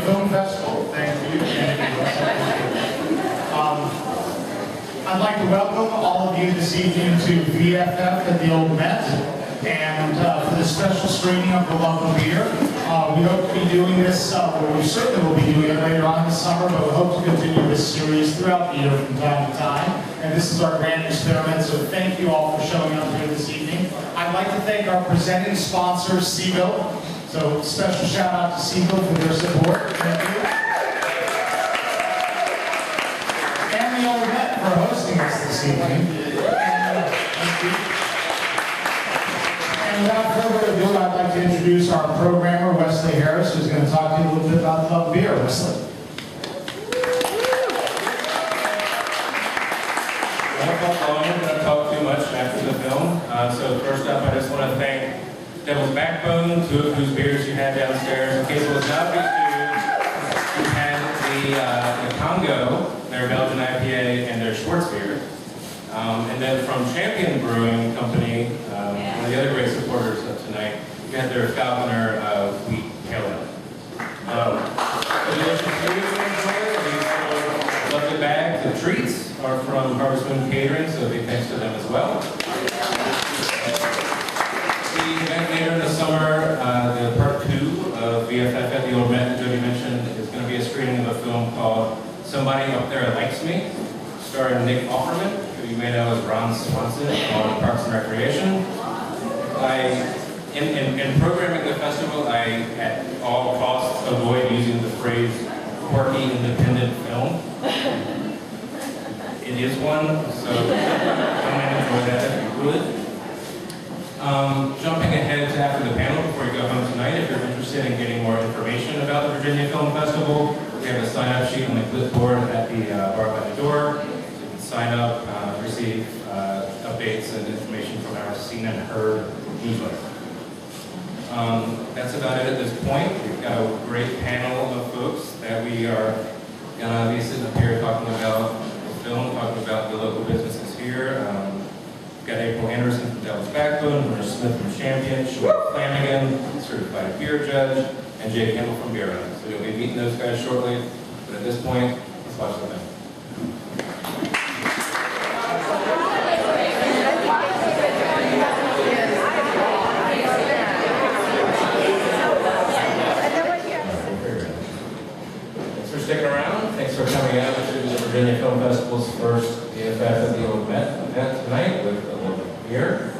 Film Festival. Thank you. I'd like to welcome all of you this evening to VFF at the Old Met, and for this special screening of The Love of Beer. We hope to be doing this, well, we certainly will be doing it later on this summer, but we hope to continue this series throughout the year from time to time. And this is our grand experiment, so thank you all for showing up here this evening. I'd like to thank our presenting sponsor, Seaville. So special shout out to Seaville for their support. Thank you. And the Old Met for hosting us this evening. Thank you. And without further ado, I'd like to introduce our programmer, Wesley Harris, who's going to talk to you a little bit about Love Beer. Wesley. I'm not going to talk too much after the film. So first up, I just want to thank Devils Backbone, two of whose beers you had downstairs. In case it was not these two, you had the Congo, their Belgian IPA, and their Schwartz beer. And then from Champion Brewing Company, one of the other great supporters of tonight, you had their Falconer wheat pale ale. Lucky bags of treats are from Harvest Moon Catering, so big thanks to them as well. The event later in the summer, the part 2 of VFF at the Old Met that Jody mentioned, is going to be a screening of a film called Somebody Up There Likes Me, starring Nick Offerman, who you may know as Ron Swanson on Parks and Recreation. In programming the festival, I at all costs avoid using the phrase quirky independent film. It is one, so come and enjoy that if you would. Jumping ahead to after the panel before you go home tonight, if you're interested in getting more information about the Virginia Film Festival, we have a sign-up sheet on the clipboard at the bar by the door. So you can sign up, receive updates and information from our Seen and Heard newsletter. That's about it at this point. We've got a great panel of folks that we are going to be sitting up here talking about the film, talking about the local businesses here. We've got April Anderson from Devils Backbone, Winter Smith from Champion, Seamane Flanagan, certified beer judge, and Jody Campbell from Beer Run. So you'll be meeting those guys shortly, but at this point, let's watch the film. Sticking around. Thanks for coming out to the Virginia Film Festival's first VFF at the Old Met event tonight with a little bit of beer.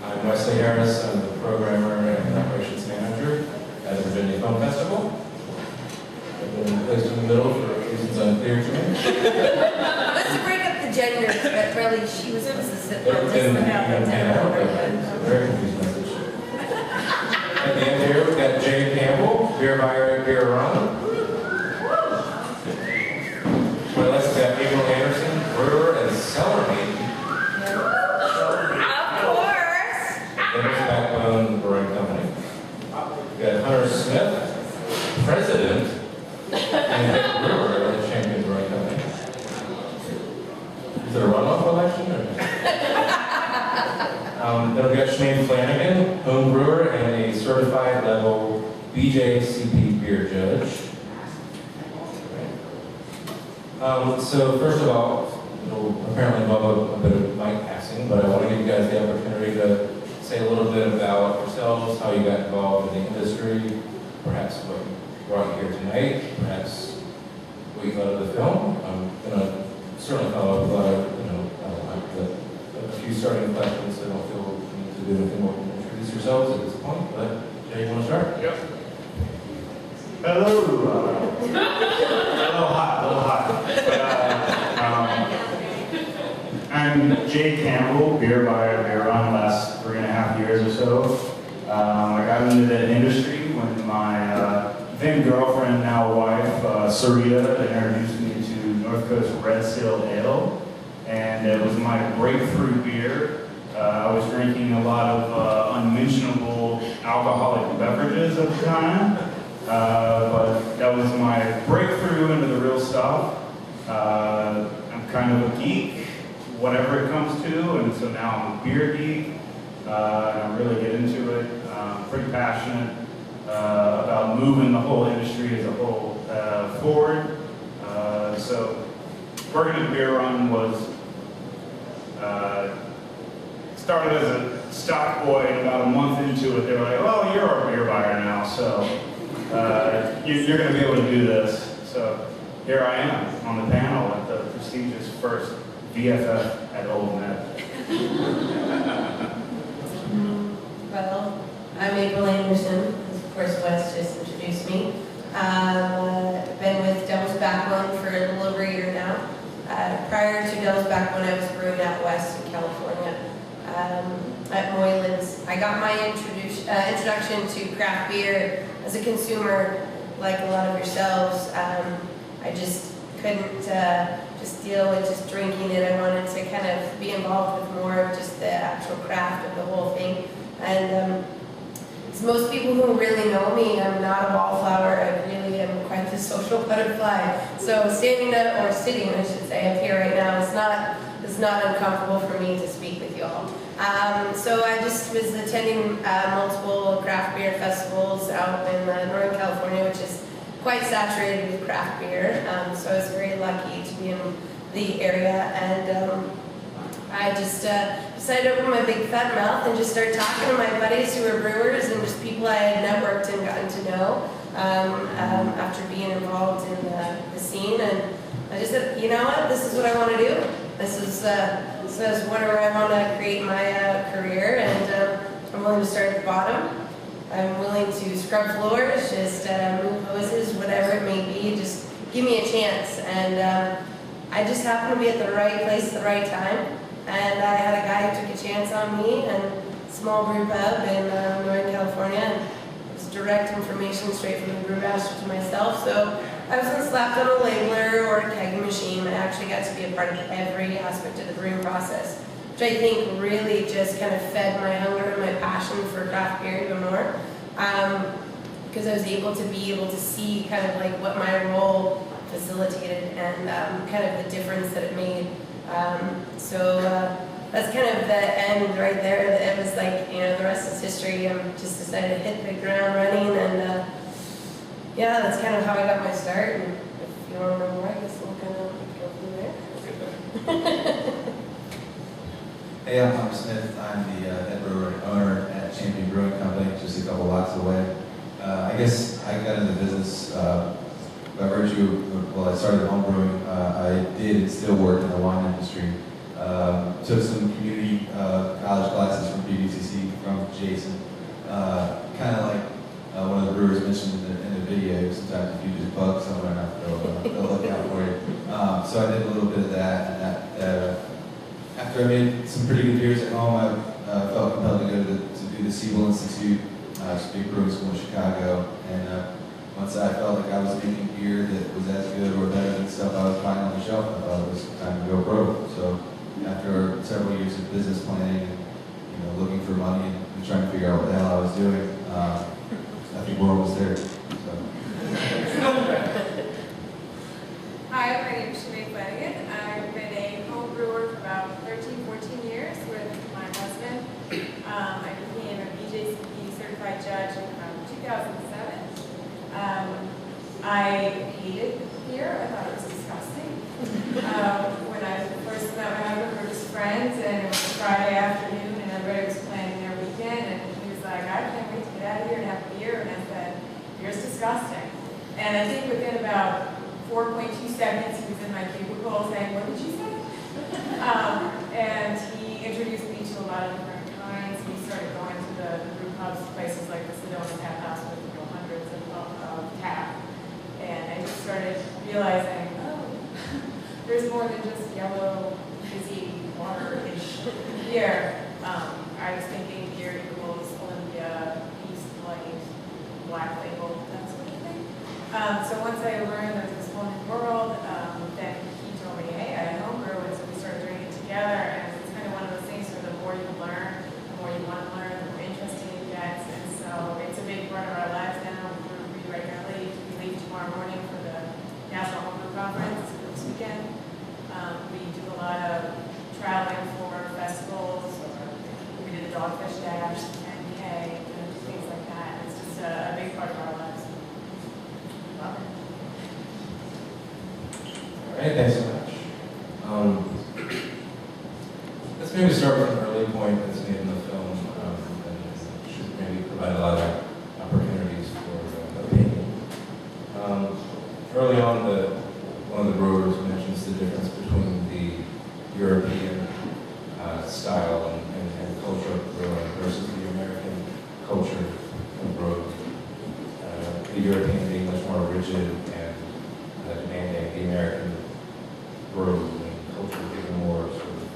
I'm Wesley Harris. I'm the programmer and operations manager at the Virginia Film Festival. I've been placed in the middle for reasons unclear to me. Let's break up the genders, but really she was supposed to sit there just about the Very confused message. At the end here, we've got Jody Campbell, beer buyer at Beer Run. Well, let's got April Anderson, brewer and cellar maiden. Of course. Devils Backbone Brewing Company. We got Hunter Smith, president and head brewer at the Champion Brewing Company. Is it a runoff election? Or? Then we got Seamane Flanagan, homebrewer and a certified level BJCP beer judge. So first of all, it'll apparently involve a bit of mic passing, but I want to give you guys the opportunity to say a little bit about yourselves, how you got involved in the industry, perhaps what brought you here tonight, perhaps what you thought of the film. I'm going to certainly follow up with a few starting questions, so I don't feel you need to do anything more than introduce yourselves at this point, but Jay, you want to start? Yep. Hello. A little hot. I'm Jay Campbell, beer buyer at Beer Run, last 3.5 years or so. I got into the industry when my then girlfriend, now wife, Sarita, introduced me to North Coast Red Seal Ale, and it was my breakthrough beer. I was drinking a lot of unmentionable alcoholic beverages at the time. But that was my breakthrough into the real stuff. I'm kind of a geek, whatever it comes to, and so now I'm a beer geek. And I really get into it. I'm pretty passionate about moving the whole industry as a whole forward. So working at Beer Run was started as a stock boy, and about a month into it, they were like, "Oh, you're our beer buyer now, so you're going to be able to do this." So here I am on the panel at the prestigious first VFF at Old Met. Well, I'm April Anderson, as of course Wes just introduced me. Been with Devils Backbone for a little over a year now. Prior to Devils Backbone, I was brewing out west in California at Moylan's. I got my introduction to craft beer as a consumer, like a lot of yourselves. I just couldn't just deal with just drinking it. I wanted to kind of be involved with more of just the actual craft of the whole thing. And as most people who really know me, I'm not a wallflower. I really am quite the social butterfly. So standing up, or sitting, I should say, up here right now is not uncomfortable for me to speak with you all. So I just was attending multiple craft beer festivals out in Northern California, which is quite saturated with craft beer. So I was very lucky to be in the area, and I just decided to open my big fat mouth and just start talking to my buddies who are brewers and just people I had networked and gotten to know after being involved in the scene. And I just said, you know what, this is what I want to do. This is where I want to create my career, and I'm willing to start at the bottom. I'm willing to scrub floors, just move hoses, whatever it may be. Just give me a chance. And I just happened to be at the right place at the right time. And I had a guy who took a chance on me, and small brew pub in Northern California. And it was direct information straight from the brew master to myself. So I wasn't slapped on a labeler or a kegging machine. I actually got to be a part of every aspect of the brewing process, which I think really just kind of fed my hunger and my passion for craft beer even more. Because I was able to see kind of like what my role facilitated and kind of the difference that it made. So that's kind of the end right there. It was like, you know, the rest is history. I just decided to hit the ground running, and yeah, that's kind of how I got my start. And if you want to know more, I guess we'll kind of go from there. Hey, I'm Tom Smith. I'm the head brewer and owner at Champion Brewing Company, just a couple blocks away. I guess I got into the business by virtue of, well, I started home brewing. I did and still work in the wine industry. Took some community college classes from BJCP from Jason. Kind of like one of the brewers mentioned in the video, sometimes if you just bug someone enough, they'll look out for you. So I did a little bit of that, and that after I made some pretty good beers at home, I felt compelled to go to do the Seamane Institute, big brewing school in Chicago. And once I felt like I was making beer that was as good or better than stuff I was buying on the shelf, I thought it was time to go broke. So after several years of business planning and looking for money and trying to figure out what the hell I was doing, I think we're almost there. So. Hi, my name is Seamane Flanagan. I've been a home brewer for about 13, 14 years with my husband. I became a BJCP certified judge in 2007. I hated beer. I thought it was disgusting. When I first met my husband, we were just friends, and it was a Friday afternoon, and everybody was planning their weekend, and he was like, I can't wait to get out of here and have a beer. And I said, beer's disgusting. And I think within about 4.2 seconds, he was in my cubicle saying, what did you say? And he introduced me to a lot of different kinds. We started going to the brew pubs, places like the Sedona Tap House with hundreds of tap. And I just started realizing, oh, there's more than just yellow, fizzy, water-ish beer. I was thinking beer equals Olympia, East Light, Black Label, that sort of thing. So once I learned there's this whole new world, then he told me, hey, I homebrew, and so we started doing it together. And it's kind of one of those things where the more you learn, the more you want to learn, the more interesting it gets. And so it's a big part of our lives now. We brew pretty regularly. We leave tomorrow morning for the National Homebrew Conference this weekend. We do a lot of traveling for festivals, or we did a Dogfish Dash, 10K, things like that. It's just a big part of our lives. Great, thanks so much. Let's maybe start with an early point that's made in the film, and should maybe provide a lot of opportunities for opinion. Early on, one of the brewers mentions the difference between the European style and culture of brewing versus the American culture of brewing. The European being much more rigid and demanding, the American brew and culture giving more sort of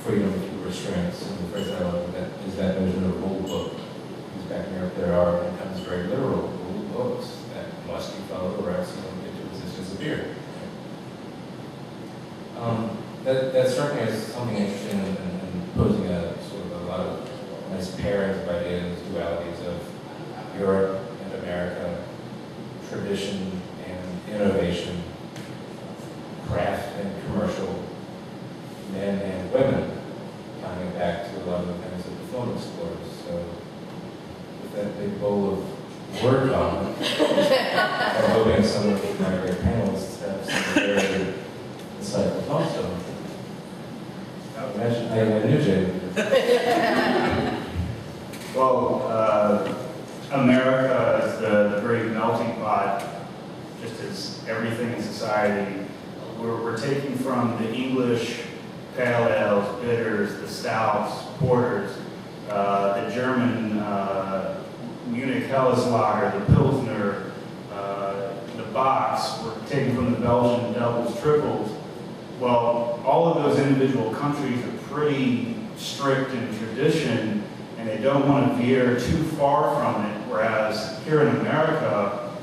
freedom to restraints. And the phrase I love is that notion of rule book. Because back in Europe there becomes very literal rule books that must be followed or else you don't get to existence of beer. That struck me as something interesting and posing a sort of a lot of nice pairings of ideas, dualities of Europe and America, tradition and innovation, craft and commercial, men and women, coming back to a lot of the things that the film explores. So with that big bowl of word vomit, I'm hoping some of my great panelists have some very insightful thoughts on it. Imagine I knew Jay. Well, America is the great melting pot, just as everything in society. We're taking from the English pale ales, bitters, the stouts, porters, the German Munich Helles lager, the Pilsner, the Box. We're taking from the Belgian doubles, triples. Well, all of those individual countries are pretty strict in tradition, and they don't want to veer too far from it. Whereas here in America,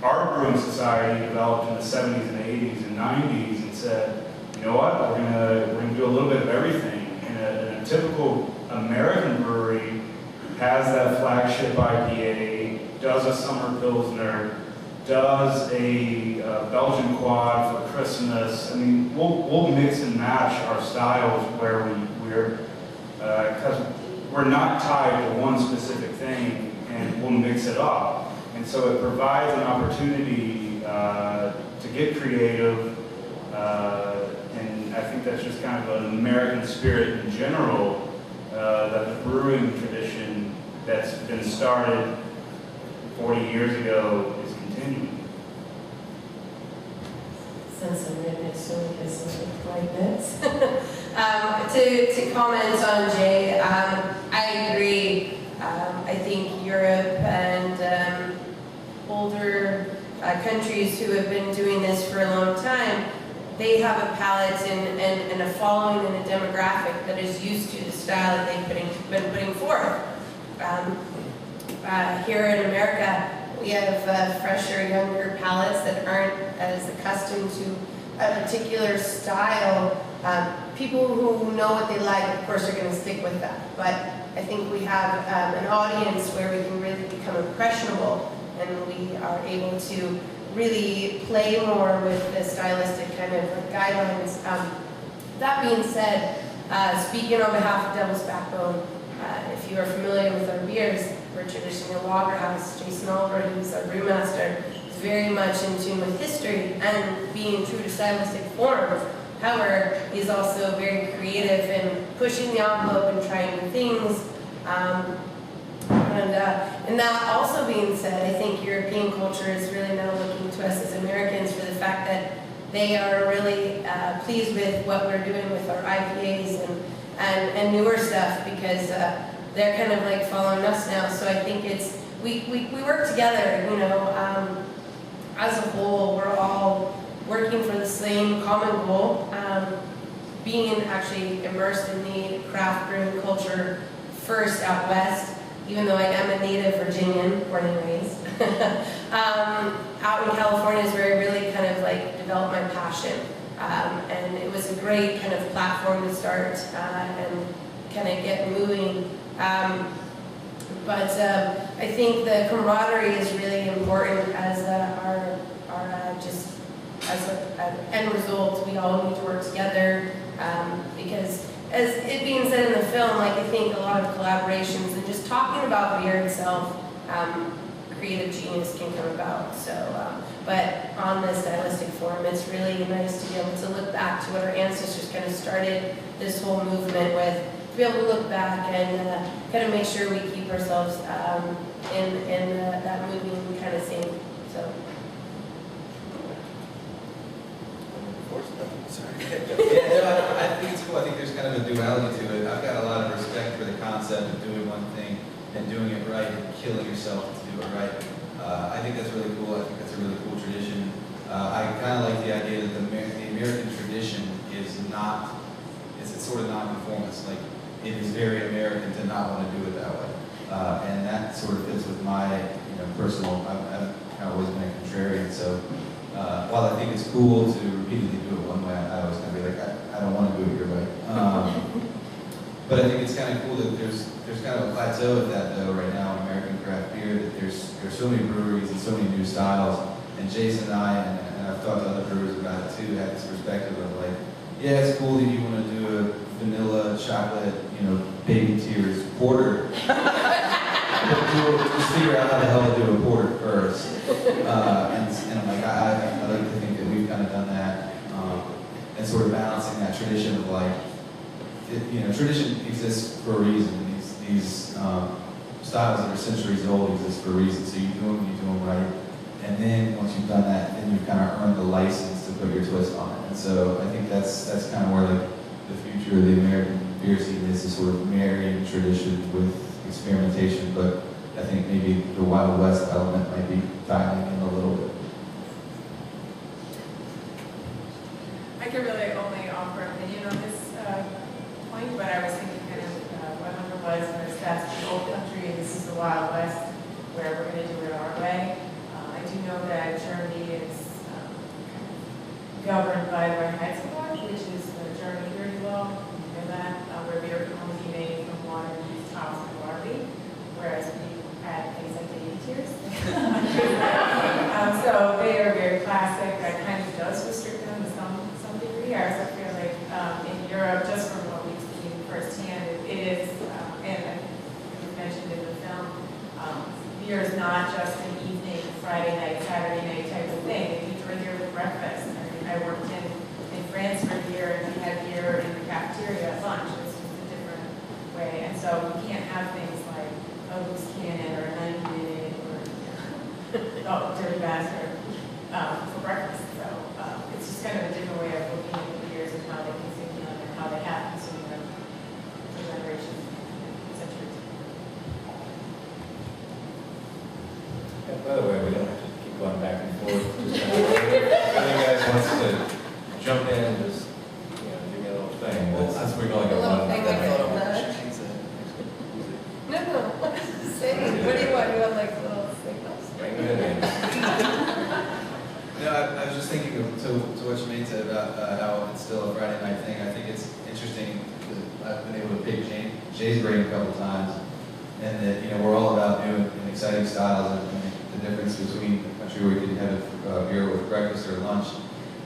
our brewing society developed in the 70s and 80s and 90s and said, you know what, we're gonna do a little bit of everything. And a typical American brewery has that flagship IPA, does a summer Pilsner, does a Belgian quad for Christmas. I mean, we'll mix and match our styles where because we're not tied to one specific thing, and we'll mix it up. And so it provides an opportunity to get creative, and I think that's just kind of an American spirit in general, that the brewing tradition that's been started 40 years ago is continuing. Since I'm right next to him, because I'm like this. To comment on Jay, I agree. I think Europe and older countries who have been doing this for a long time, they have a palate and a following and a demographic that is used to the style that they've been putting forth. Here in America, we have fresher, younger palates that aren't as accustomed to a particular style. People who know what they like, of course, are going to stick with that. But I think we have an audience where we can really become impressionable, and we are able to really play more with the stylistic kind of guidelines. That being said, speaking on behalf of Devils Backbone, if you are familiar with our beers, we're traditionally a lager house. Jason Oliver, who's our brewmaster, is very much in tune with history and being true to stylistic forms. However, he's also very creative in pushing the envelope and trying new things. And that also being said, I think European culture is really now looking to us as Americans for the fact that they are really pleased with what we're doing with our IPAs and newer stuff, because they're kind of like following us now. So I think we work together, you know, as a whole. We're all working for the same common goal, being actually immersed in the craft brewing culture first out west, even though I am a native Virginian, born and raised. Out in California is where I really kind of like developed my passion. And it was a great kind of platform to start and kind of get moving. But I think the camaraderie is really important as our just as an end result. We all need to work together because, as it being said in the film, like I think a lot of collaborations and just talking about beer itself creative genius can come about. So, but on the stylistic form, it's really nice to be able to look back to what our ancestors kind of started this whole movement with, to be able to look back and kind of make sure we keep ourselves in that moving kind of scene. So. Sorry. Yeah, no, I think it's cool. I think there's kind of a duality to it. I've got a lot of respect for the concept of doing one thing and doing it right and killing yourself to do it right. I think that's really cool. I think that's a really cool tradition. I kind of like the idea that the American tradition is not, it's sort of non-conformist. Like, it is very American to not want to do it that way. And that sort of fits with my, personal, I've kind of always been a contrarian. So while I think it's cool to repeatedly do it one way, I always kind of be like, I don't want to do it your way. But I think it's kind of cool that there's kind of a plateau of that though right now in American craft beer, that there's so many breweries and so many new styles. And Jason and I, and I've talked to other brewers about it too, have this perspective of like, yeah, it's cool that you want to do a vanilla, chocolate, baby tears porter. But we'll just figure out how the hell to do a porter first. And I'm like, I like to think that we've kind of done that, and sort of balancing that tradition of like, tradition exists for a reason. These styles that are centuries old exist for a reason. So you do them right. And then once you've done that, then you've kind of earned the license to put your twist on it. And so I think that's kind of where like the future of the American beer scene is, to sort of marrying tradition with experimentation. But I think maybe the Wild West element might be dialing in a little bit. I can really only offer an opinion on this point, but I was thinking kind of what Hunter was, and that's the old country, and this is the Wild West, where we're going to do it our way. I do know that Germany is governed by the Reinheitsgebot, which is the German purity law. You know that, where beer can only be made from water, yeast, hops, and barley, whereas we add things like baby tears. So they are very classic. That kind of does restrict them to some degree. I also feel like in Europe, just from what we've seen firsthand, it is, and it was mentioned in the film, beer is not just an evening, Friday night, Saturday night type of thing. You drink it with breakfast. I mean, I worked in France for a year, and we had beer in the cafeteria at lunch. It's just a different way. And so we can't have things like a loose cannon or a 90-minute or dirty bastard for breakfast. So it's just kind of a different way of looking at the beers and how they consume them and how they have consumed them for generations and centuries. Yeah, by the way, we don't have to keep going back and forth. Just if any guys wants to jump in and just, give me a little thing. But since we've only got one. No. Say, what do you want? You want like little signals? Bring it in. No, I was just thinking to what Seamane said about how it's still a Friday night thing. I think it's interesting because I've been able to pick Jay's brain a couple times, and that we're all about new and exciting styles, and the difference between a country where you can have beer with breakfast or lunch,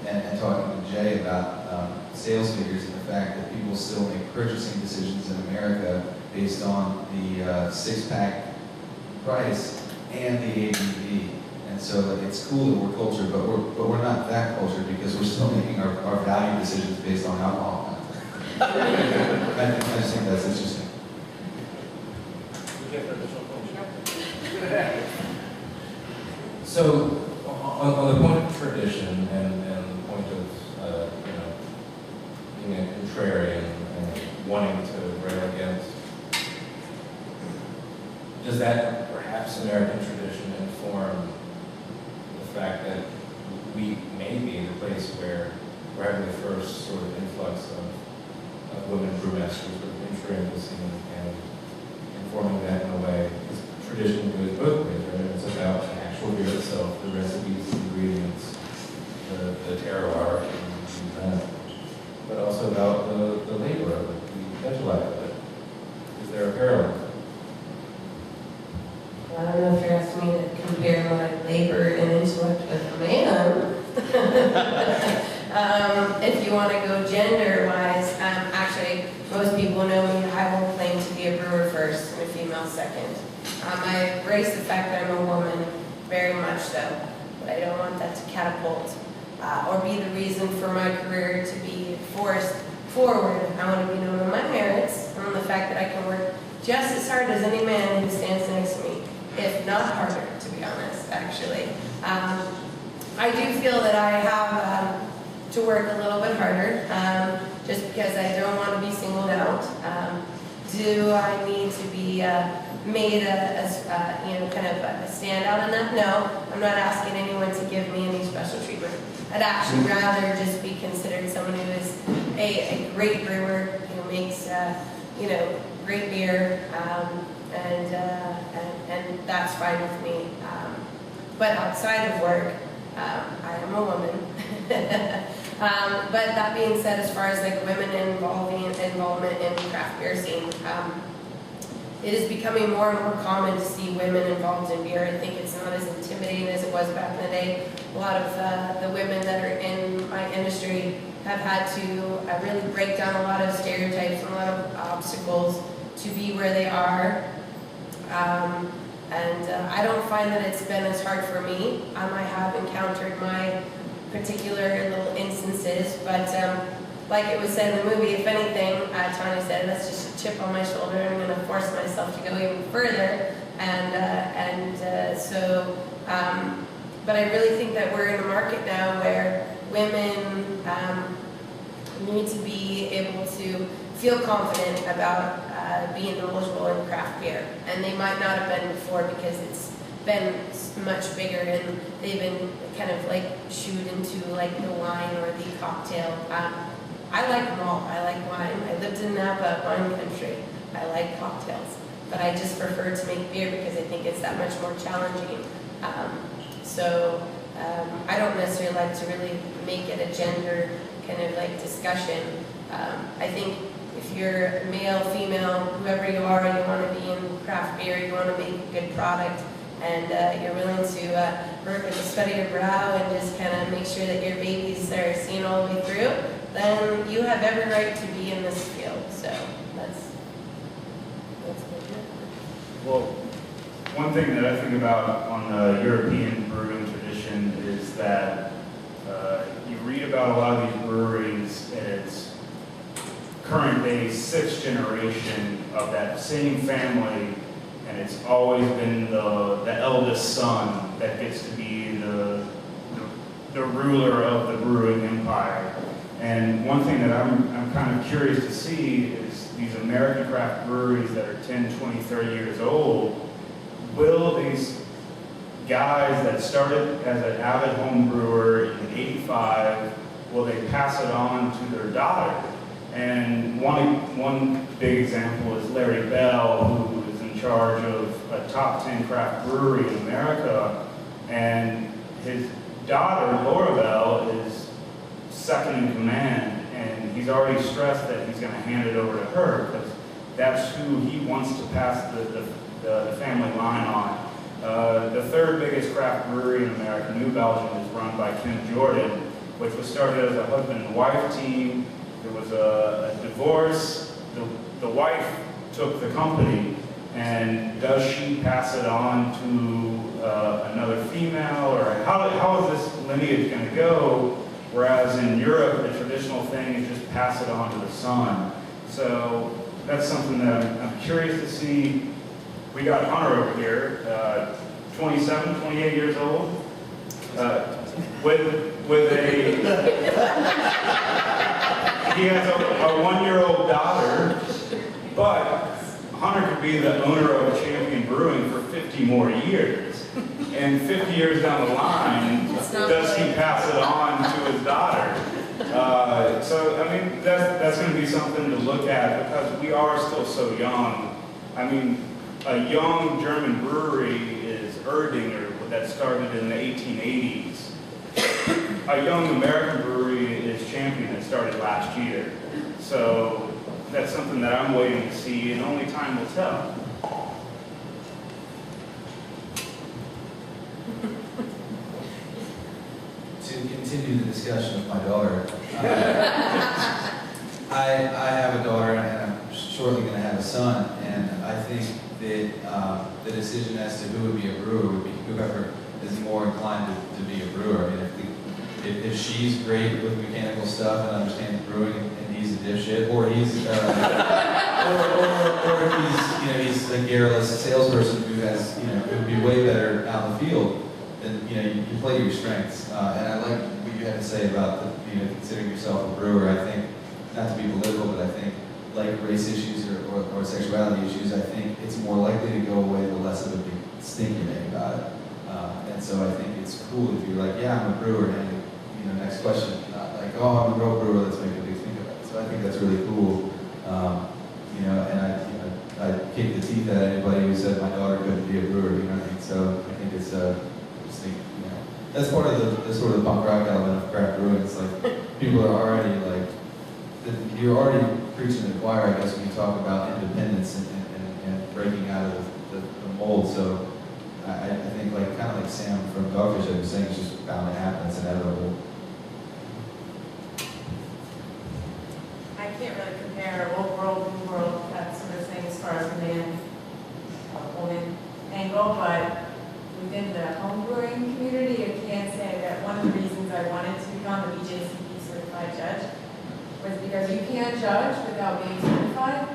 and talking to Jay about sales figures and the fact that people still make purchasing decisions in America based on the six-pack price and the ABV. And so it's cool that we're cultured, but we're not that cultured because we're still making our value decisions based on alcohol content. I just think that's interesting. So, on the point of tradition and the point of being a contrarian and wanting to rail against, does that perhaps American tradition inform the fact that we may be the place where we're having the first sort of influx of women brewmasters sort of entering the scene and informing that in a way? Because tradition goes both ways, right? It's about the actual beer itself, the recipes, the ingredients, the terroir, and that, but also about the labor of it, the intellect of it. Is there a parallel? I don't know if you're asking me to compare my labor and intellect with a man. If you want to go gender-wise, actually, most people know me. I will claim to be a brewer first and a female second. I embrace the fact that I'm a woman, very much so, but I don't want that to catapult or be the reason for my career to be forced forward. I want to be known on my merits and on the fact that I can work just as hard as any man who stands next to me, if not harder, to be honest, actually. I do feel that I have to work a little bit harder, just because I don't want to be singled out. Do I need to be made kind of a standout enough? No, I'm not asking anyone to give me any special treatment. I'd actually rather just be considered someone who is a great brewer, who makes great beer, and that's fine with me. But outside of work, I am a woman. But that being said, as far as like women involvement in craft beer scene, it is becoming more and more common to see women involved in beer. I think it's not as intimidating as it was back in the day. A lot of the women that are in my industry have had to really break down a lot of stereotypes and a lot of obstacles to be where they are. I don't find that it's been as hard for me. I have encountered my particular little instances, but like it was said in the movie, if anything, Tony said, that's just a chip on my shoulder. I'm going to force myself to go even further. But I really think that we're in a market now where women need to be able to feel confident about being eligible in craft beer. And they might not have been before because it's been much bigger and they've been kind of like shooed into like the wine or the cocktail. I like them all. I like wine. I lived in Napa, wine country. I like cocktails. But I just prefer to make beer because I think it's that much more challenging. I don't necessarily like to really make it a gender kind of like discussion. I think if you're male, female, whoever you are, you want to be in craft beer, you want to make a good product, and you're willing to work with the sweat of your brow and just kind of make sure that your babies are seen all the way through, then you have every right to be in this field. So that's good. Well, one thing that I think about on the European brewing tradition is that you read about a lot of these breweries and it's current day 6th generation of that same family, and it's always been the eldest son that gets to be the ruler of the brewing empire. And one thing that I'm kind of curious to see is these American craft breweries that are 10, 20, 30 years old, will these guys that started as an avid home brewer in '85, will they pass it on to their daughter? And one big example is Larry Bell, who is in charge of a top 10 craft brewery in America, and his daughter, Laura Bell, is second in command, and he's already stressed that he's going to hand it over to her because that's who he wants to pass the family line on. The third biggest craft brewery in America, New Belgium, is run by Kim Jordan, which was started as a husband and wife team. There was a divorce. The wife took the company, and does she pass it on to another female, or how is this lineage going to go? Whereas in Europe, the traditional thing is just pass it on to the son. So that's something that I'm curious to see. We got Hunter over here, 27, 28 years old, with a, he has a 1-year-old daughter, but Hunter could be the owner of Champion Brewing for 50 more years. And 50 years down the line, does he pass it on to his daughter? So, I mean, that's going to be something to look at because we are still so young. I mean, a young German brewery is Erdinger that started in the 1880s. A young American brewery is Champion that started last year. So that's something that I'm waiting to see, and only time will tell. To continue the discussion with my daughter, I have a daughter and I'm shortly going to have a son, and I think that the decision as to who would be a brewer would be whoever is more inclined to be a brewer. I mean, if she's great with mechanical stuff and understands brewing and he's a dipshit, or he's or if he's a garrulous salesperson who has, who would be way better out in the field, then you play to your strengths. And I like what you had to say about considering yourself a brewer. I think, not to be political, but I think like race issues or sexuality issues, I think it's more likely to go away the less of a big stink you make about it. And so I think it's cool if you're like, yeah, I'm a brewer, and next question, not like, oh, I'm a real brewer, let's make a big thing of it. So I think that's really cool. And I kick the teeth at anybody who said my daughter couldn't be a brewer, you know what I mean? So I think it's, I just think, that's part of the sort of punk rock element of craft brewing. It's like, people are already like, you're already preaching to the choir, I guess, when you talk about independence and breaking out of the mold. So I think like, kind of like Sam from Dogfish was saying, it's just bound to happen, it's inevitable. I can't really compare old world, new world, that sort of thing as far as the man, woman angle, but within the homebrewing community, I can say that one of the reasons I wanted to become a BJCP certified judge was because you can't judge without being certified,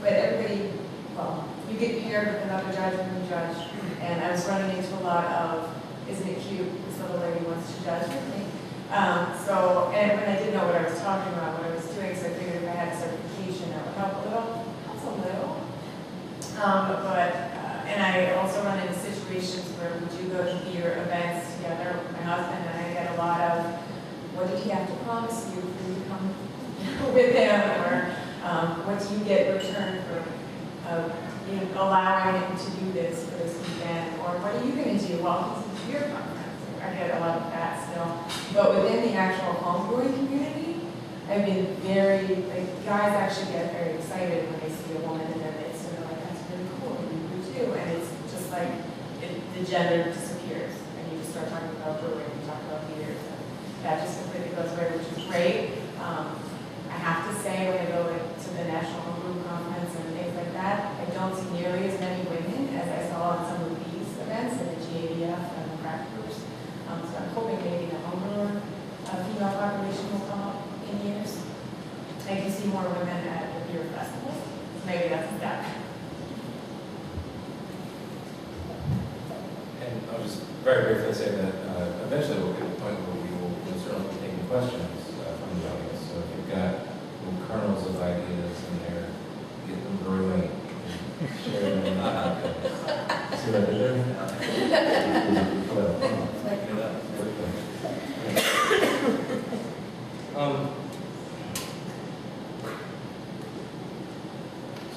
but everybody, well, you get paired with another judge when you judge, and I was running into a lot of, isn't it cute, this little lady wants to judge with me. And when I didn't know what I was talking about, what I was doing, so I figured if I had a certification, that would help a little. That's a little. And I also run into situations where we do go to beer events together. My husband and I get a lot of, what did he have to promise you for you to come with him? Or what do you get in return for allowing him to do this for this weekend? Or what are you going to do while he's at the beer conference? I get a lot of that still. But within the actual homebrewing community, I've been guys actually get very excited when they see a woman in their midst, and they're like, that's really cool, and you do too. And it's just like, the gender disappears, and you just start talking about brewing, you talk about beers, and that just completely goes away, which is great. I have to say, when I go to the National Homebrew Conference and things like that, I don't see nearly as many women as I saw on some of these events in the GABF and the craft groups. So I'm hoping maybe the homebrewer female population will come up in years. I do see more women at the beer festival. Maybe that's a step. And I'll just very briefly say that eventually we'll get to the point where we will certainly be taking questions from the audience. So if you've got little kernels of ideas in there, get them brewing, share them in the See what I did there?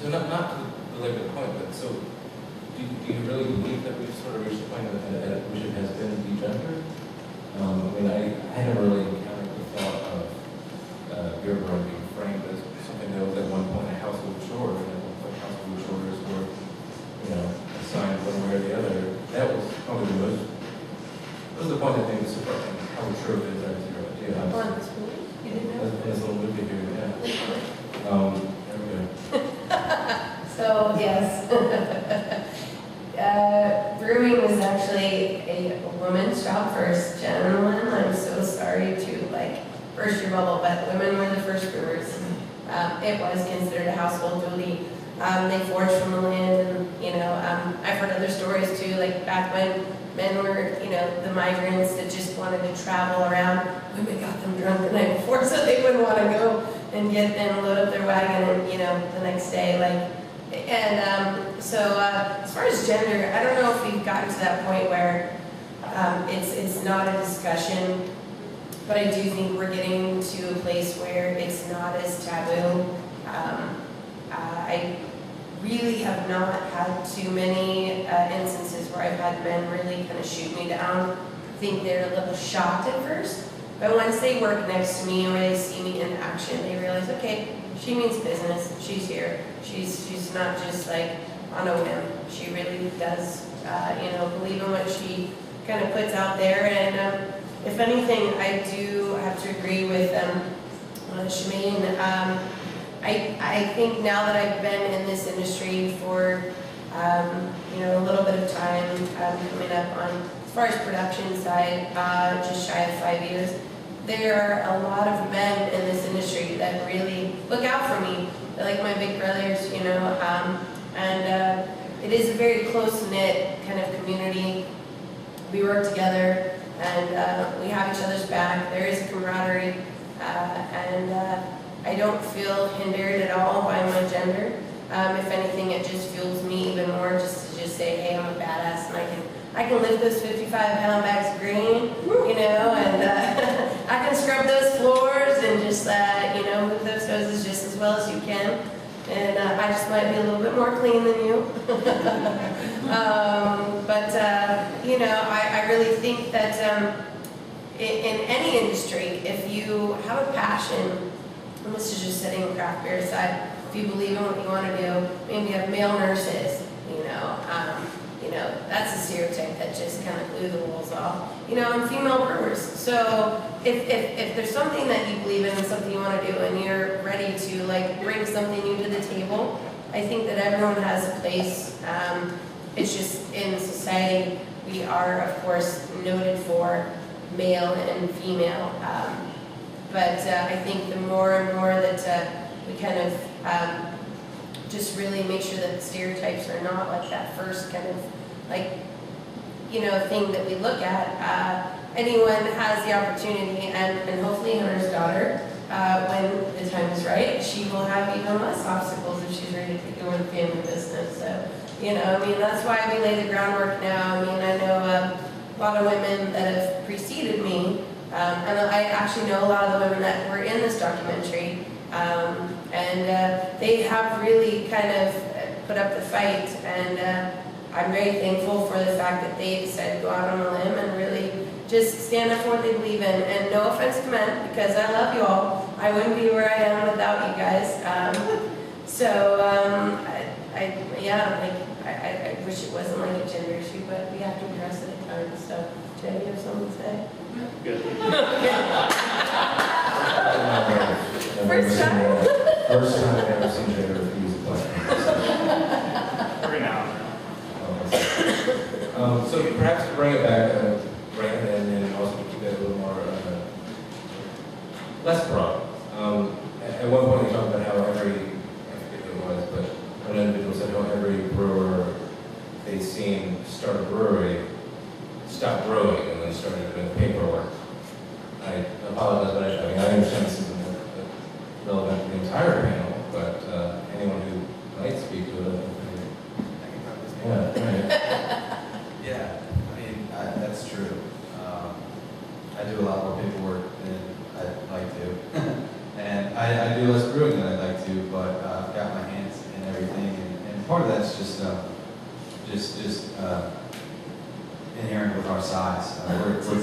So not to belabor the point, but so do you really believe that we've sort of reached the point that which it has been degendered? I mean, I never really encountered the thought of beer brewing being framed as something that was at one point a household chore, and at one point household chores were, assigned one way or the other. That was probably the most. That was the point I think is surprising how true it is. I have zero idea. You didn't know? There's a little movie here, yeah. There we go. So, yes. Brewing was actually a woman's job first. Gentlemen, I'm so sorry to burst your bubble, but women were the first brewers. It was considered a household duty. They foraged from the land, and I've heard other stories too, like back when men were, the migrants that just wanted to travel around. Women got them drunk the night before, so they wouldn't want to go and load up their wagon, and the next day, So as far as gender, I don't know if we've gotten to that point where it's not a discussion, but I do think we're getting to a place where it's not as taboo. I really have not had too many instances where I've had men really kind of shoot me down. I think they're a little shocked at first, but once they work next to me or they see me in action, they realize, okay, she means business. She's here. She's not just on a whim. She really does, believe in what she kind of puts out there. And if anything, I do have to agree with Seamane. I think now that I've been in this industry for A little bit of time coming up on, as far as production side, just shy of 5 years. There are a lot of men in this industry that really look out for me. They're like my big brothers, and it is a very close-knit kind of community. We work together, and we have each other's back. There is a camaraderie, and I don't feel hindered at all by my gender. If anything, it just fuels me even more just to just say, hey, I'm a badass, and I can lift those 55-pound bags of green, and I can scrub those floors and just, move those hoses just as well as you can. And I just might be a little bit more clean than you. I really think that in any industry, if you have a passion, and this is just setting craft beer aside, if you believe in what you want to do, maybe you have male nurses, that's a stereotype that just kind of blew the walls off, and female brewers. So if there's something that you believe in and something you want to do and you're ready to bring something new to the table, I think that everyone has a place. It's just in society, we are, of course, noted for male and female. But I think the more and more that we kind of just really make sure that stereotypes are not like that first kind of thing that we look at. Anyone has the opportunity, and hopefully Hunter's daughter, when the time is right, she will have even less obstacles if she's ready to take over the family business. So, that's why we lay the groundwork now. I know a lot of women that have preceded me, and I actually know a lot of the women that were in this documentary, and they have really kind of put up the fight, and I'm very thankful for the fact that they decided to go out on a limb and really just stand up for what they believe in. And no offense to men, because I love you all. I wouldn't be where I am without you guys. I wish it wasn't like a gender issue, but we have to address it at times. So, Jay, you have something to say? Good. First time? First time I've ever seen Jody refuse a question. Every now and then. So perhaps to bring it back, Brandon, and also to keep it a little more less broad. At one point you talked about how I forget who it was, but one individual said how every brewer they'd seen start a brewery stopped brewing and then started doing paperwork. I apologize, but I understand this isn't relevant to the entire panel, but anyone who might speak to it, Yeah, that's true. I do a lot more paperwork than I'd like to. And I do less brewing than I'd like to, but I've got my hands in everything. And part of that's just inherent with our size. Lots of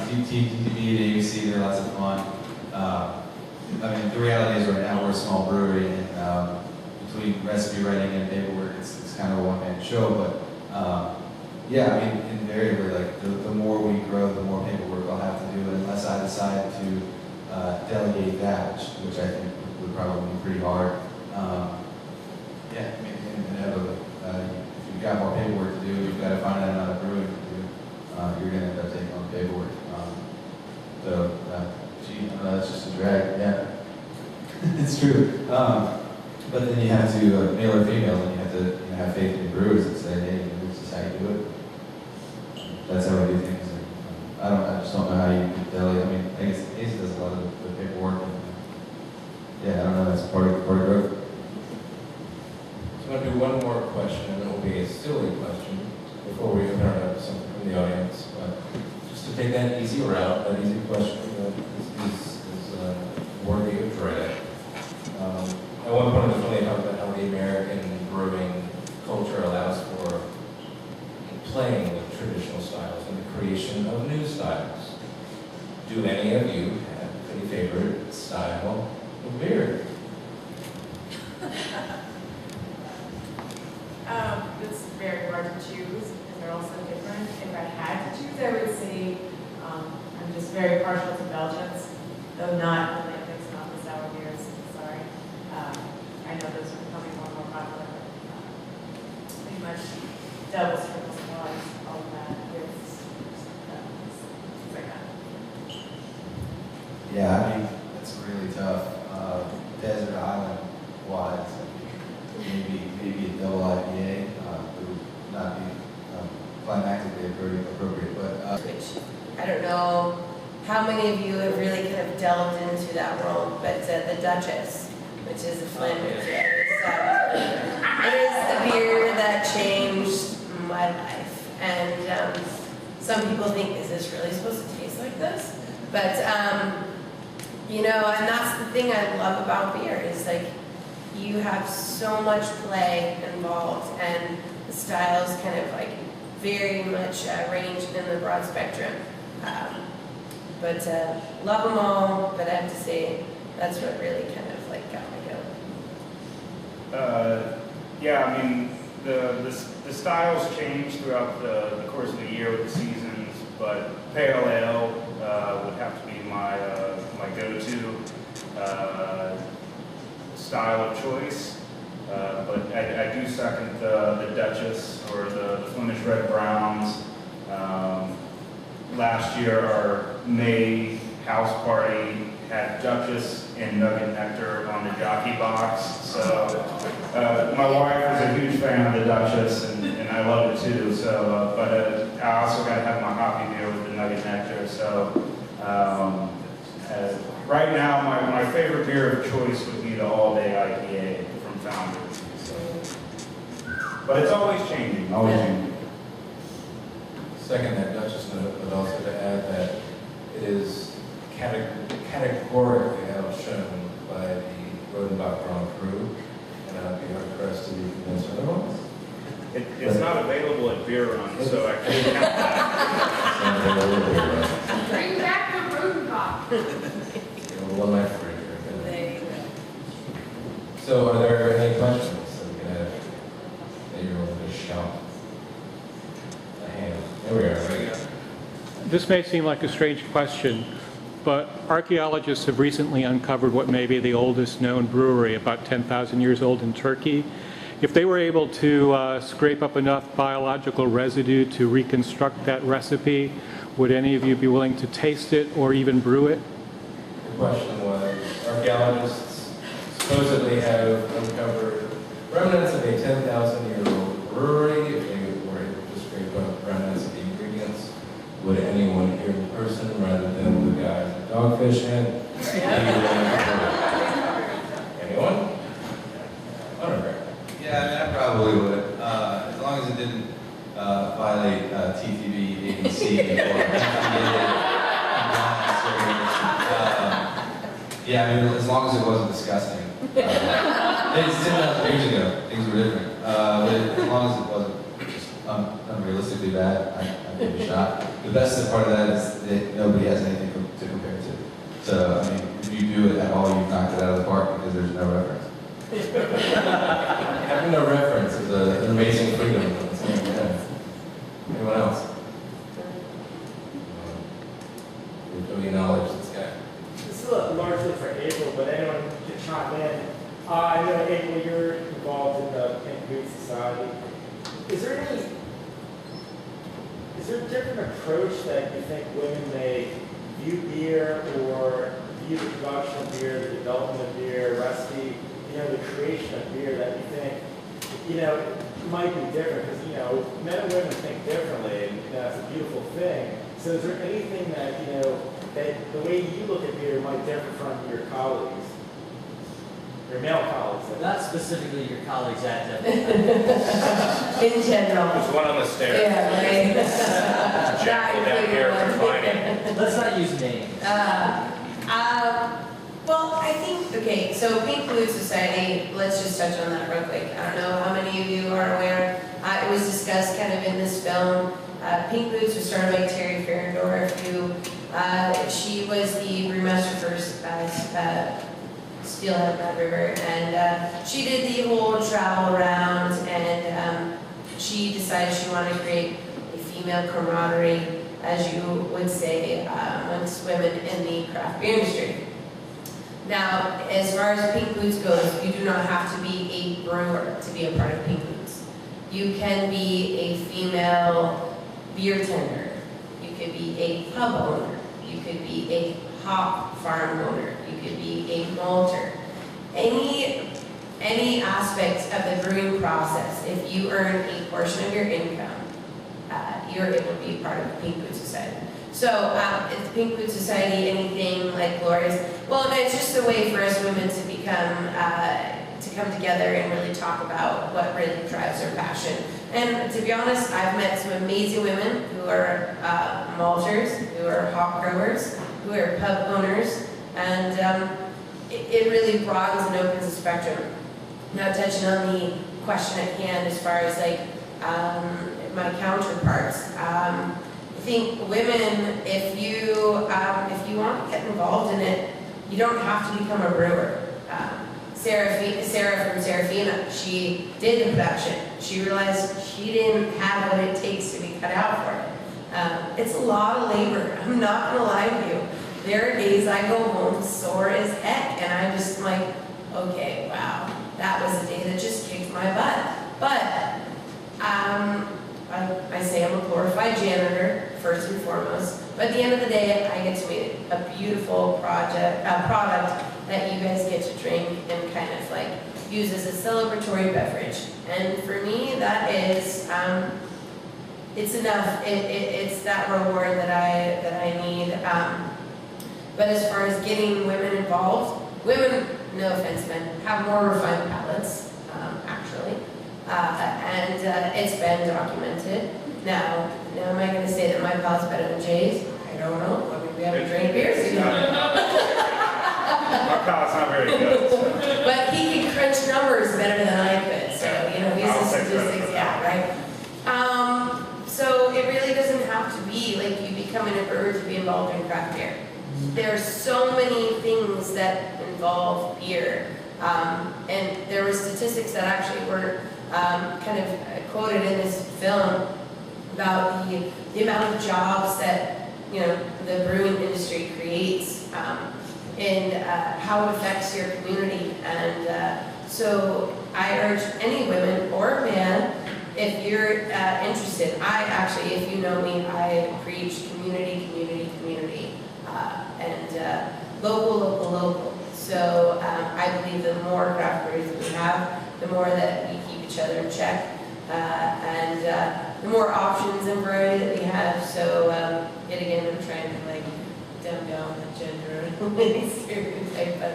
TTB, ABC, they're lots of fun. The reality is right now we're a small brewery, and between recipe writing and paperwork, it's kind of a one-man show, but invariably, the more we grow, the more paperwork I'll have to do, unless I decide to delegate that, which I think would probably be pretty hard. Inevitably, if you've got more paperwork to do, you've got to find out another brewing to do, you're going to end up taking on paperwork. That's just a drag, yeah. It's true. But then you have to, male or female, then you have to have faith in your brewers and say, hey, this is how you do it. That's how we do things. I just don't know how you could delegate. I guess Ace does a lot of the paperwork. And, I don't know, that's part of growth. So I'm going to do one more question, and it will be a silly question before we open it up to something from the audience. But just to take that easy route, that easy question is worthy of dread. At one point, I was really talking about how the American brewing culture allows for playing with traditional styles and the creation of new styles. Do any of you have a favorite style of beer? It's very hard to choose because they're all so different. If I had to choose, I would say I'm just very partial to Belgians, though not Olympics, not the sour beers. Sorry. I know those are becoming more and more popular. much doubles for those wines, all that, things like that. Yeah, I mean, it's really tough. Desert Island wise, maybe a double IPA would not be climatically appropriate, but Which, I don't know how many of you have really kind of delved into that world, but the Duchess, which is a Flemish beer, it is the beer that changed my life. And some people think, is this really supposed to taste like this? But, you know, and that's the thing I love about beer, is like, you have so much play involved, and the styles kind of like very much ranged in the broad spectrum. But love them all, but I have to say, that's what really kind of like got me going. Yeah, I mean, the styles change throughout the course of the year with the seasons, but pale ale would have to be my go-to style of choice. But I do second the Duchess or the Flemish Red Browns. Last year, our May house party had Duchess and Nugget Nectar on the jockey box. So my wife is a huge fan of the Duchess, and I love it too. So, but I also got to have my hoppy beer with the Nugget Nectar. So right now, my favorite beer of choice would be the All Day IPA from Founders. So, but it's always changing, always changing. Second that Duchess note, but also to add that it is categorically outshown by the Rodenbach Grand Cru, and I'd be hard pressed to be convinced otherwise. It's not available at Beer Run, so I can't count that. Bring back the Rodenbach. One night for There you go. So, are there any questions that we can have? Maybe you're willing to shout a hand. There we are. There we go. This may seem like a strange question, but archaeologists have recently uncovered what may be the oldest known brewery, about 10,000 years old in Turkey. If they were able to scrape up enough biological residue to reconstruct that recipe, would any of you be willing to taste it or even brew it? The question was, archaeologists supposedly have uncovered remnants of a 10,000-year-old brewery. If they were able to scrape up remnants of the ingredients, would anyone here in person, rather than the guys at Dogfish Head, anyone? Honorary. yeah, I mean, I probably would, as long as it didn't violate TTB, ABC, or yeah, I mean, as long as it wasn't disgusting. It's 10,000 years ago, things were different. But as long as it wasn't just unrealistically bad, I'd give it a shot. The best part of that is that nobody has anything to compare it to. So, I mean, if you do it at all, you've knocked it out of the park because there's no reference. Having no reference is an amazing freedom. Yeah. Anyone else? Do we acknowledge this guy? This is largely for April, but anyone can chime in. I know, April, you're involved in the Pink Boots Society. Is there a different approach that you think women may view beer or view the production of beer, the development of beer, recipe, the creation of beer that you think, might be different? Because, men and women think differently, and that's a beautiful thing. So is there anything that, that the way you look at beer might differ from your colleagues, your male colleagues? Not specifically your colleagues at In general. There's one on the stairs. Yeah, right. Jackal down here reclining. Let's not use names. Well, I think, okay, so Pink Boots Society, let's just touch on that real quick. I don't know how many of you are aware. It was discussed kind of in this film. Pink Boots was started by Terry Ferrendorf, who she was the brewmaster for Steelhead Red River, and she did the whole travel around, and she decided she wanted to create a female camaraderie, as you would say, amongst women in the craft beer industry. Now, as far as Pink Boots goes, you do not have to be a brewer to be a part of Pink Boots. You can be a female beer tender. You could be a pub owner. You could be a hop farm owner. You could be a malter. Any aspect of the brewing process, if you earn a portion of your income, you're able to be part of the Pink Food Society. So, is the Pink Food Society anything like Gloria's? Well, no, it's just a way for us women to become, to come together and really talk about what really drives our passion. And to be honest, I've met some amazing women who are malters, who are hop growers, who are pub owners, and it really broadens and opens the spectrum. Now, touching on the question at hand as far as like my counterparts, I think women, if you want to get involved in it, you don't have to become a brewer. Sarah from Serafina, she did the production. She realized she didn't have what it takes to be cut out for it. It's a lot of labor. I'm not gonna lie to you. There are days I go home sore as heck, and I'm just like, okay, wow, that was a day that just kicked my butt. But I say I'm a glorified janitor, first and foremost. But at the end of the day, I get to make a beautiful product that you guys get to drink and kind of like use as a celebratory beverage. And for me, that is, it's enough. It's that reward that I need. But as far as getting women involved, women, no offense, men, have more refined palates, actually. And it's been documented. Now am I going to say that my palate's better than Jay's? I don't know. I mean, we haven't drank beers together. Our palate's not very good. So. But he could crunch numbers better than I could. So, you know, he's I'll a take credit statistics, for yeah, that. right? So it really doesn't have to be like you becoming a brewer to be involved in craft beer. There are so many things that involve beer. And there were statistics that actually were kind of quoted in this film about the amount of jobs that, you know, the brewing industry creates, and how it affects your community. And so I urge any women or man, if you're interested, I actually, if you know me, I preach community, and local. So I believe the more craft breweries we have, the more that we keep each other in check, and the more options and variety that we have. So yet again, I'm trying to like dumb down the gender stereotype, but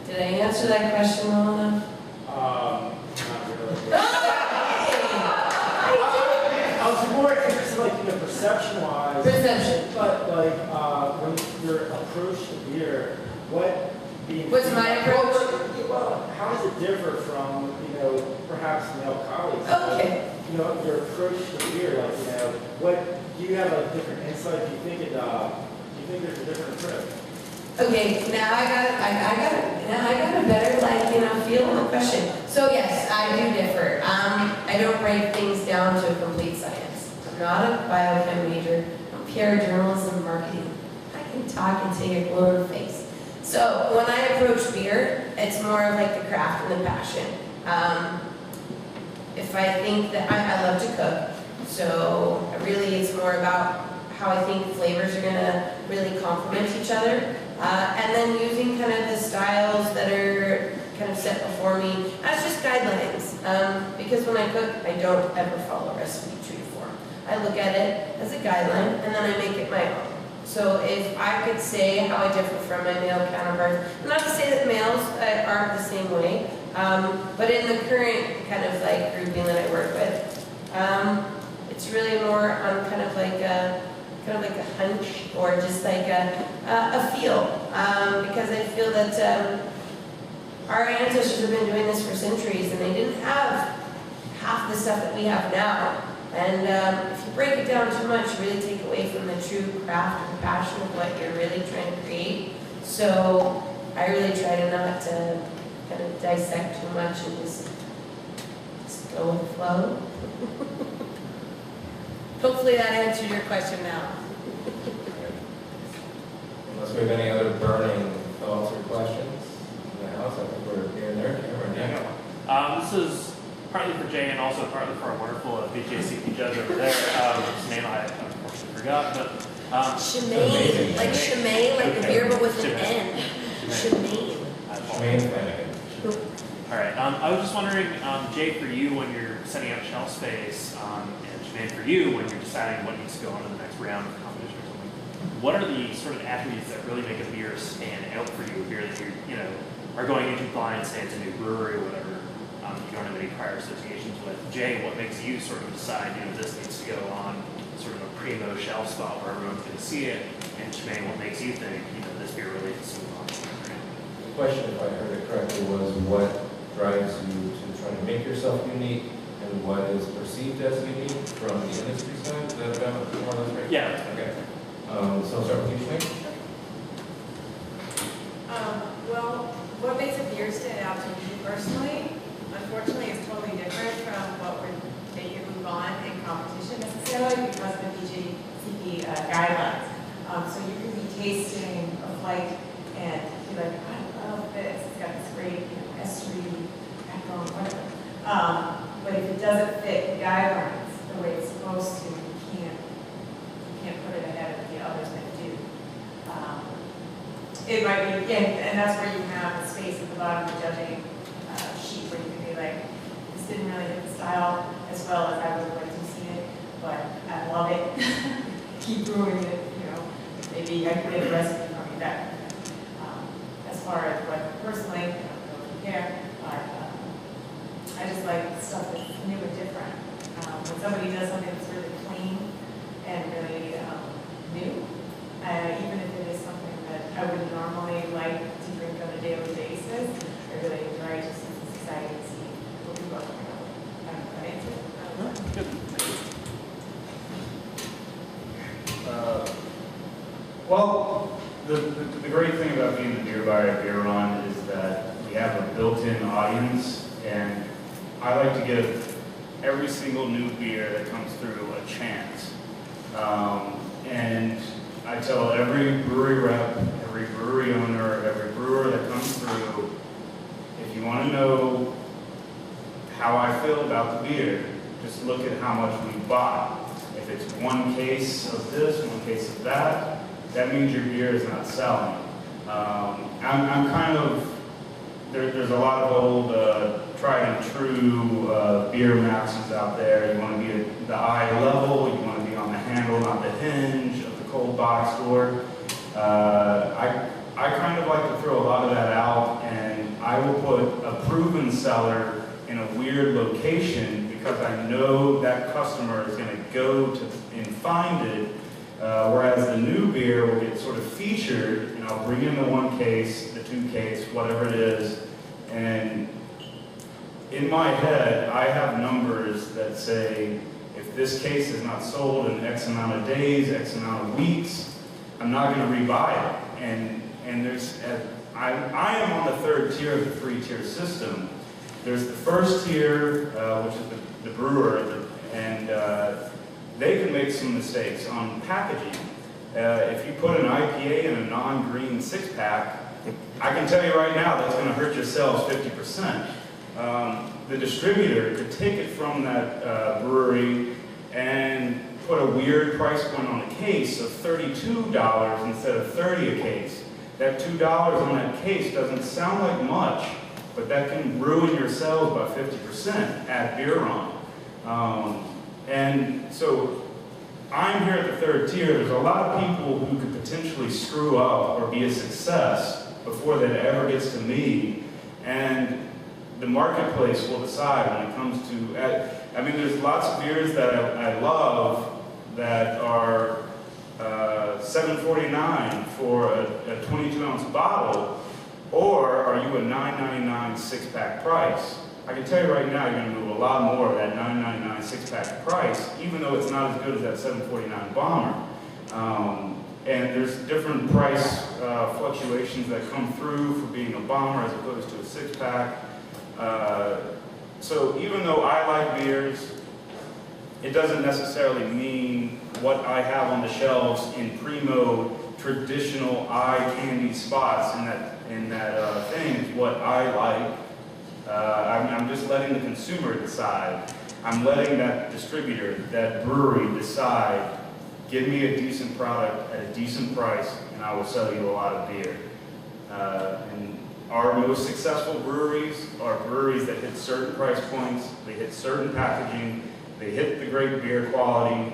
did I answer that question well enough? Not really. I was more interested, like, you know, perception-wise. Perception. But like, when your approach to beer, What's my approach? Well, how does it differ from, you know, perhaps male colleagues? Okay. You know, your approach to beer, like, you know, do you have a different insight? Do you think there's a different approach? Okay, now I got a better, like, you know, feel of the question. So yes, I do differ. I don't break things down to a complete science. I'm not a biochem major. I'm PR journalism and marketing. I can talk until you're blue in the face. So when I approach beer, it's more of like the craft and the passion. If I think that I love to cook, so really it's more about how I think flavors are gonna really complement each other. And then using kind of the styles that are kind of set before me as just guidelines. Because when I cook, I don't ever follow recipe true to form. I look at it as a guideline and then I make it my own. So if I could say how I differ from my male counterparts, not to say that males aren't the same way, but in the current kind of like grouping that I work with, it's really more on kind of like a hunch or just like a feel, because I feel that our ancestors have been doing this for centuries and they didn't have half the stuff that we have now. And if you break it down too much, you really take away from the true craft and passion of what you're really trying to create. So I really try to not kind of dissect too much and just go with the flow. Hopefully that answered your question now. Unless we have any other burning thoughts or questions in the house, I think we're here and there. Cameron, yeah. This is partly for Jay and also partly for our wonderful BJCP judge over there, whose name I unfortunately forgot, but Seamane, like Seamane, like the beer but with an N. Seamane. Seamane Flanagan. All right. I was just wondering, Jay, for you when you're setting up shelf space, and Sinead, for you when you're deciding what needs to go on to the next round of competition or something, what are the sort of attributes that really make a beer stand out for you? A beer that you know are going into blind, say it's a new brewery or whatever. You don't have any prior associations with. Jay, what makes you sort of decide, this needs to go on sort of a primo shelf spot where everyone's going to see it? And Sinead, what makes you think, this beer really needs to move on? The question, if I heard it correctly, was what drives you to try to make yourself unique and what is perceived as unique from the industry side? Is that about more or less right? Yeah. Okay. So I'll start with you, Sinead. Well, what makes a beer stand out to me personally, unfortunately, is totally different from what would make it move on in competition necessarily because of the BJCP guidelines. So you can be tasting a flight and be like, I love this. It's got this great S3 backbone, whatever. But if it doesn't fit the guidelines the way it's supposed to, you can't put it ahead of the others that do. It might be, and that's where you have the space at the bottom of the judging sheet where you can be like, this didn't really hit the style as well as I would have liked to see it, but I love it. Keep brewing it, maybe I can get a recipe from you back. As far as what personally, I don't know if you care, but I just like stuff that's new and different. When somebody does something that's really clean and really new, even if it is something that I would normally like to drink on a daily basis, I really enjoy it just because it's exciting to see what people are coming up with. I don't know if that answers it. I don't know. Well, the great thing about being the beer buyer at Beer Run is that we have a built-in audience, and I like to give every single new beer that comes through a chance. And I tell every brewery rep, every brewery owner, every brewer that comes through, if you want to know how I feel about the beer, just look at how much we bought. If it's one case of this, one case of that, that means your beer is not selling. I'm kind of, there's a lot of old tried and true beer maxims out there. You want to be at the eye level, you want to be on the handle, not the hinge of the cold box door. I kind of like to throw a lot of that out, and I will put a proven cellar in a weird location because I know that customer is going to go to and find it. Whereas the new beer will get sort of featured, and I'll bring in the one case, the two case, whatever it is, and in my head, I have numbers that say, if this case is not sold in X amount of days, X amount of weeks, I'm not going to rebuy it. And there's, I am on the third tier of the three-tier system. There's the first tier, which is the brewer, and they can make some mistakes on packaging. If you put an IPA in a non-green six-pack, I can tell you right now that's going to hurt your sales 50%. The distributor could take it from that brewery and put a weird price point on a case of $32 instead of $30 a case. That $2 on that case doesn't sound like much, but that can ruin your sales by 50% at Beer Run. And so I'm here at the third tier. There's a lot of people who could potentially screw up or be a success before that ever gets to me. And the marketplace will decide when it comes to, I mean, there's lots of beers that I love that are $7.49 for a 22-ounce bottle, or are you a $9.99 six-pack price? I can tell you right now, you're going to move a lot more of that $9.99 six-pack price, even though it's not as good as that $7.49 bomber. And there's different price fluctuations that come through for being a bomber as opposed to a six-pack. So even though I like beers, it doesn't necessarily mean what I have on the shelves in primo, traditional eye candy spots in that thing is what I like. I'm just letting the consumer decide. I'm letting that distributor, that brewery decide, give me a decent product at a decent price, and I will sell you a lot of beer. And our most successful breweries are breweries that hit certain price points, they hit certain packaging, they hit the great beer quality,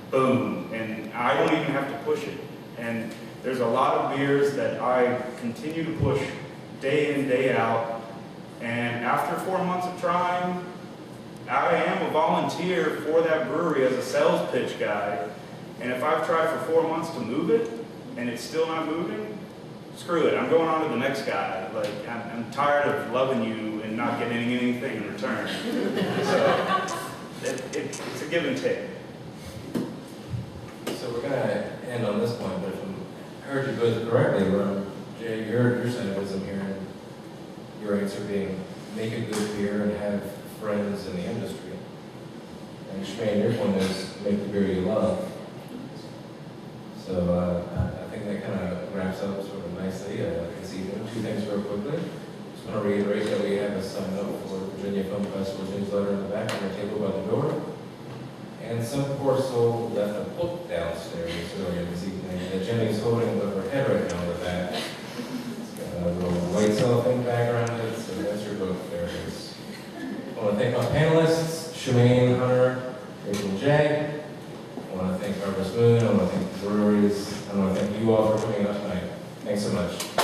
boom, and I don't even have to push it. And there's a lot of beers that I continue to push day in, day out, and after 4 months of trying, I am a volunteer for that brewery as a sales pitch guy, and if I've tried for 4 months to move it, and it's still not moving, screw it, I'm going on to the next guy. Like, I'm tired of loving you and not getting anything in return. So, it's a give and take. So we're gonna end on this point, but if I heard you both correctly, Jay, your side of wisdom here, and your answer being, make a good beer and have friends in the industry. And Seamane, your point is, make the beer you love. So I think that kind of wraps up sort of nicely this evening. Two things real quickly. Just want to reiterate that we have a sign up for the Virginia Film Festival newsletter in the back on the table by the door. And some poor soul left a book downstairs earlier this evening that Jenny's holding above her head right now in the back. It's got a little white cellophane bag around it, so that's your book. There it is. I want to thank my panelists, Seamane, Hunter, Rachel, and Jay. I want to thank Harvest Moon. I want to thank the breweries. I want to thank you all for coming out tonight. Thanks so much.